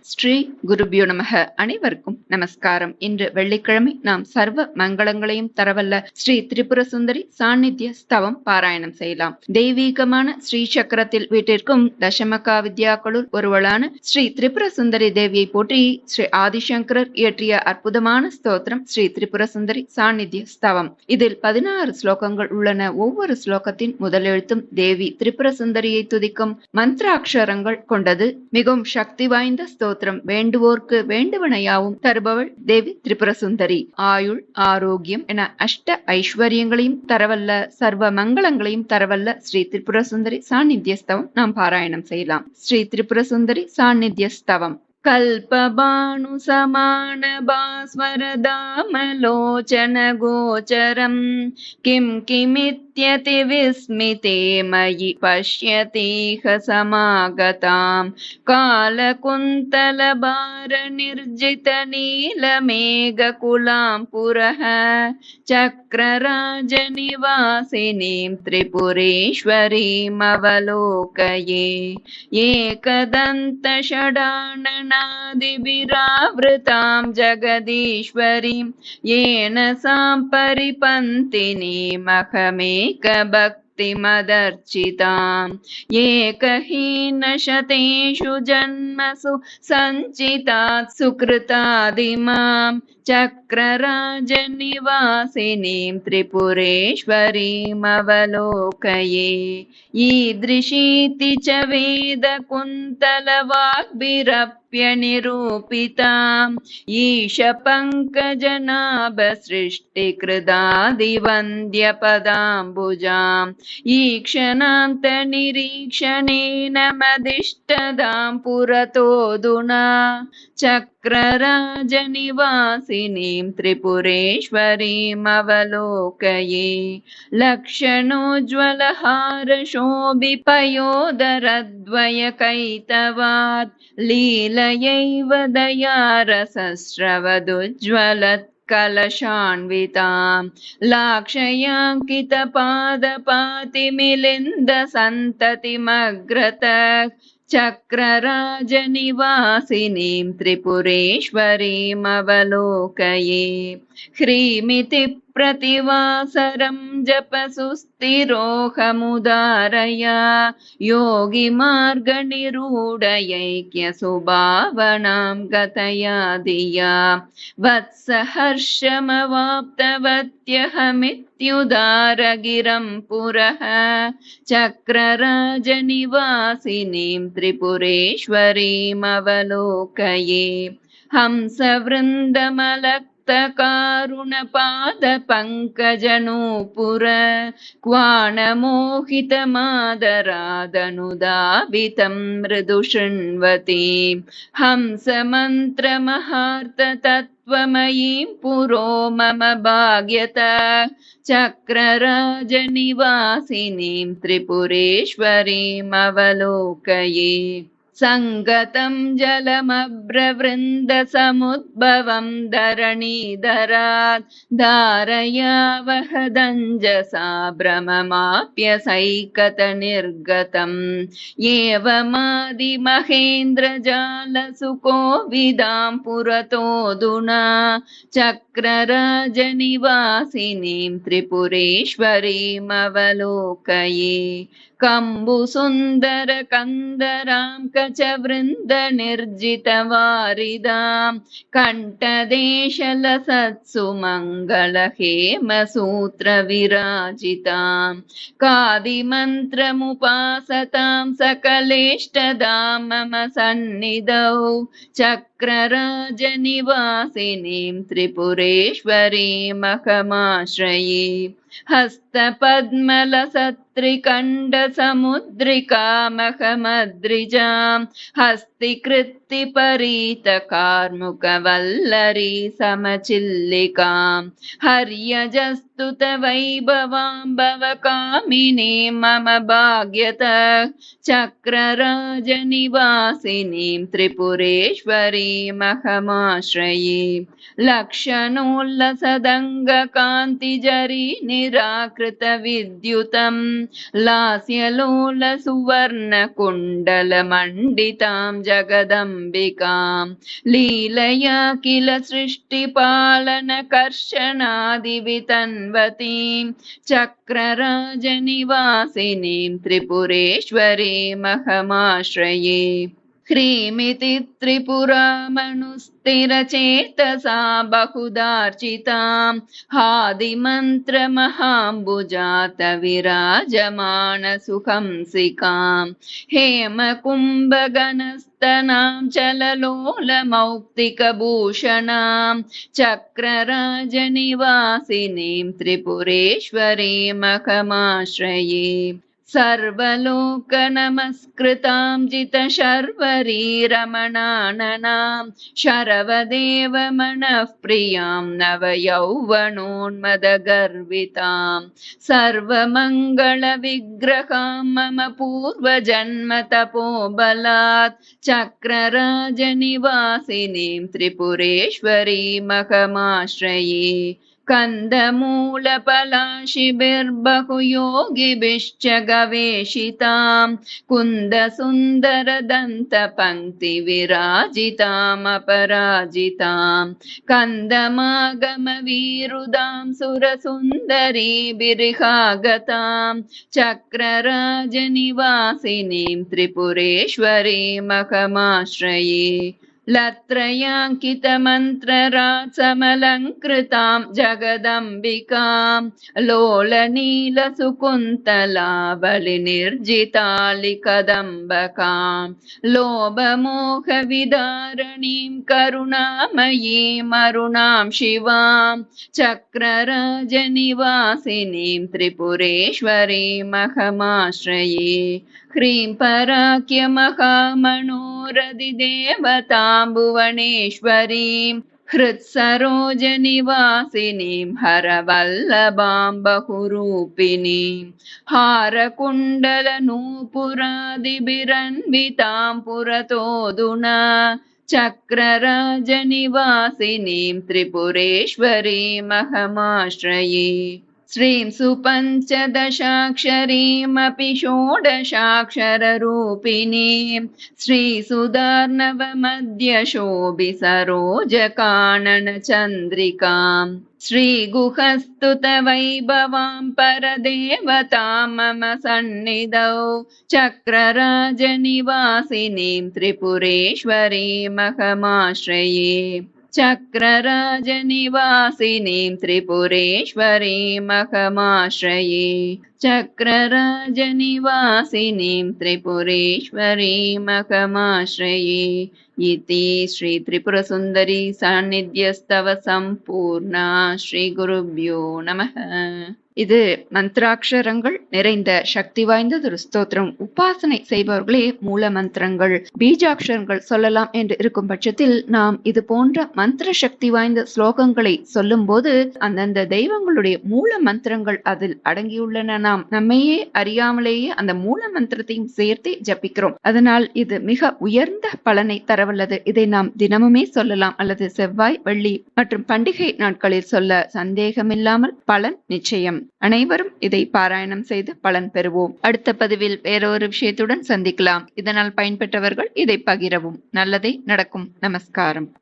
ஸ்ரீ குருபியோ நமக. அனைவருக்கும் நமஸ்காரம். இன்று வெள்ளிக்கிழமை நாம் சர்வ மங்களங்களையும் தரவல்ல ஸ்ரீ திரிபுர சுந்தரி சாநித்திய ஸ்தவம் பாராயணம் செய்யலாம். தெய்வீகமான ஸ்ரீ சக்கரத்தில் வீட்டிற்கும் தசமகா வித்யாக்களுள் ஒருவளான ஸ்ரீ திரிபுர சுந்தரி தேவியை போற்றி ஸ்ரீ ஆதிசங்கரர் இயற்றிய அற்புதமான ஸ்தோத்திரம் ஸ்ரீ திரிபுர சுந்தரி சாநித்திய ஸ்தவம். இதில் 16 ஸ்லோகங்கள் உள்ளன. ஒவ்வொரு ஸ்லோகத்தின் முதலெழுத்தும் தேவி திரிபுர சுந்தரியை துதிக்கும் மந்திராட்சரங்கள் கொண்டது. மிகவும் சக்தி வாய்ந்த ஸ்தோத்திரம். வேண்டுவோர்க்கு வேண்டுவனையாவும் தருபவள் தேவி திரிபுர சுந்தரி. ஆயுள், ஆரோக்கியம் என அஷ்ட ஐஸ்வர்யங்களையும் தரவல்ல, சர்வ மங்களங்களையும் தரவல்ல ஸ்ரீ திரிபுர சுந்தரி சாநித்திய ஸ்தவம் நாம் பாராயணம் செய்யலாம். ஸ்ரீ திரிபுர சுந்தரி சாநித்திய ஸ்தவம். கல்பபாணு சமான பாஸ்வரதாமலோச்சன கோச்சரம் கிம் கிமித்யதி விஸ்மிதே மயி பஷ்யதீஹ சமாகதாம் காலகுந்தல பார நிர்ஜித நீலமேக குலாம் புரஹ சக்ரராஜ நிவாசினீம் திரிபுரேஸ்வரீம் அவலோகயே ஏகதந்த षडाननादिभिरावृतां जगदीश्वरीं येन सां परिपन्थिनीमहमेकभक्तिमदर्चिताम् एकहीनशतेषु जन्मसु सञ्चितात् सुकृतादिमां चक्रराजनिवासिनीं त्रिपुरेश्वरीम् अवलोकये ईदृशीति च वेदकुन्तलवाग्भिरप्यनिरूपिताम् ईशपङ्कजनाभसृष्टिकृदादिवन्द्यपदाम्बुजाम् ईक्षणान्तनिरीक्षणेन मदिष्टदां पुरतोऽधुना चक्रराजनिवासिनीं त्रिपुरेश्वरीम् अवलोकये लक्षणोज्ज्वलहारशोभिपयोदरद्वयकैतवात् लीलयैव दयारसस्रवदुज्ज्वलत् कलशान्वितां लाक्षयाङ्कितपादपातिमिलिन्दसन्ततिमग्रतः चक्रराजनिवासिनीं त्रिपुरेश्वरीम् अवलोकये ह्रीमिति प्रतिवासरं जपसुस्थिरोहमुदारया योगिमार्गनिरूढयैक्यसुभावनां गतया धिया वत्सहर्षमवाप्तवत्यहमित्युदारगिरं पुरः चक्रराजनिवासिनीं त्रिपुरेश्वरीम् अवलोकये हंसवृन्दमलक्तकारुणपादपङ्कजनूपुर क्वाणमोहितमादरादनुदावितं मृदु शृण्वतीं हंसमन्त्रमहार्ततत्त्वमयीं पुरो मम भाग्यतः चक्रराजनिवासिनीं त्रिपुरेश्वरीम् अवलोकये सङ्गतं जलमभ्रवृन्दसमुद्भवं धरणीधरात् धारयावहदञ्जसा भ्रममाप्यसैकतनिर्गतम् एवमादिमहेन्द्रजालसुकोविदां पुरतोऽधुना चक्रराजनिवासिनीं त्रिपुरेश्वरीम् अवलोकये कम्बुसुन्दरकन्दरां कचवृन्दनिर्जितवारिदां कण्ठदेशलसत्सु मङ्गलहेमसूत्रविराजितां कादिमन्त्रमुपासतां सकलेष्टदां मम सन्निधौ चक्रराजनिवासिनीं त्रिपुरेश्वरीम् अहमाश्रये हस्तपद्मलसत्रिकण्डसमुद्रिकामहमद्रिजां हस्तिकृत्तिपरीतकार्मुकवल्लरी समचिल्लिकां हर्यजस्तु गुहस्तुत वैभवाम्बव कामिनीं मम भाग्यतः चक्रराजनिवासिनीं त्रिपुरेश्वरीमहमाश्रये। लक्षणोल्लसदङ्गकान्तिजरी निराकृतविद्युतं लास्यलोलसुवर्णकुण्डलमण्डितां जगदम्बिकां लीलया किल सृष्टिपालनकर्षणादिवितन्वतीं चक्रराजनिवासिनीं त्रिपुरेश्वरीमहमाश्रये। ह्रीमिति त्रिपुरामनुस्थिरचेतसा बहुदार्चितां हादिमन्त्रमहाम्बुजातविराजमानसुहंसिकां हेमकुम्भगणस्तनां चललोलमौक्तिकभूषणां चक्रराजनिवासिनीं त्रिपुरेश्वरीमहमाश्रये। सर्वलोकनमस्कृतां जितशर्वरीरमणाननां शरवदेव मनःप्रियां नवयौवनोन्मदगर्वितां सर्वमङ्गलविग्रहां मम पूर्वजन्मतपोबलात् चक्रराजनिवासिनीं त्रिपुरेश्वरीमहमाश्रये। कन्दमूलपलाशिभिर्बहुयोगिभिश्च गवेषितां कुन्दसुन्दरदन्तपङ्क्तिविराजितामपराजितां कन्दमागमवीरुदां सुरसुन्दरीभिरिहागतां चक्रराजनिवासिनीं त्रिपुरेश्वरीमहमाश्रये। लत्रयाङ्कितमन्त्ररात्समलङ्कृतां जगदम्बिकां लोलनीलसुकुन्तलावलिनिर्जितालिकदम्बकां लोभमोहविदारणीं करुणामयीं अरुणां शिवां चक्रराजनिवासिनीं त्रिपुरेश्वरीमहमाश्रये। ह्रीं पराख्यमहामनोरधिदेवतां भुवनेश्वरीं हृत्सरोजनिवासिनीं हरवल्लभां बहुरूपिणीं हारकुण्डलनूपुरादिभिरन्वितां पुरतोऽधुना चक्रराजनिवासिनीं त्रिपुरेश्वरीमहमाश्रये। श्रीं सुपञ्चदशाक्षरीमपि षोडशाक्षररूपिणीं श्रीसुधार्णवमध्यशोभिसरोजकाननचन्द्रिकां श्रीगुहस्तुतवैभवां परदेवतां मम सन्निधौ चक्रराजनिवासिनीं त्रिपुरेश्वरीमहमाश्रये। चक्रराजनिवासिनीं त्रिपुरेश्वरीमहमाश्रये। चक्रराजनिवासिनीं त्रिपुरेश्वरीमहमाश्रये। इति श्री त्रिपुरसुन्दरी सान्निध्यस्तव सम्पूर्णा। ஸ்ரீ குருப்யோ நமः. இது மந்திராட்சரங்கள் நிறைந்த சக்தி வாய்ந்ததொரு ஸ்தோத்திரம். உபாசனை செய்பவர்களே மூல மந்திரங்கள் பீஜாட்சரங்கள் சொல்லலாம் என்று இருக்கும் பட்சத்தில் நாம் இது போன்ற மந்திர சக்தி வாய்ந்த ஸ்லோகங்களை சொல்லும் போது அந்தந்த தெய்வங்களுடைய மூல மந்திரங்கள் அதில் அடங்கியுள்ளன. நாம் நம்மையே அறியாமலேயே அந்த மூல மந்திரத்தையும் சேர்த்து ஜபிக்கிறோம். அதனால் இது மிக உயர்ந்த பலனை தரவல்லது. இதை நாம் தினமுமே சொல்லலாம் அல்லது செவ்வாய், வெள்ளி மற்றும் பண்டிகை நாட்களில் சொல்ல சந்தேகமில்லாமல் பலன் நிச்சயம். அனைவரும் இதை பாராயணம் செய்து பலன் பெறுவோம். அடுத்த பதிவில் வேறொரு விஷயத்துடன் சந்திக்கலாம். இதனால் பயன்பெற்றவர்கள் இதை பகிரவும். நல்லதே நடக்கும். நமஸ்காரம்.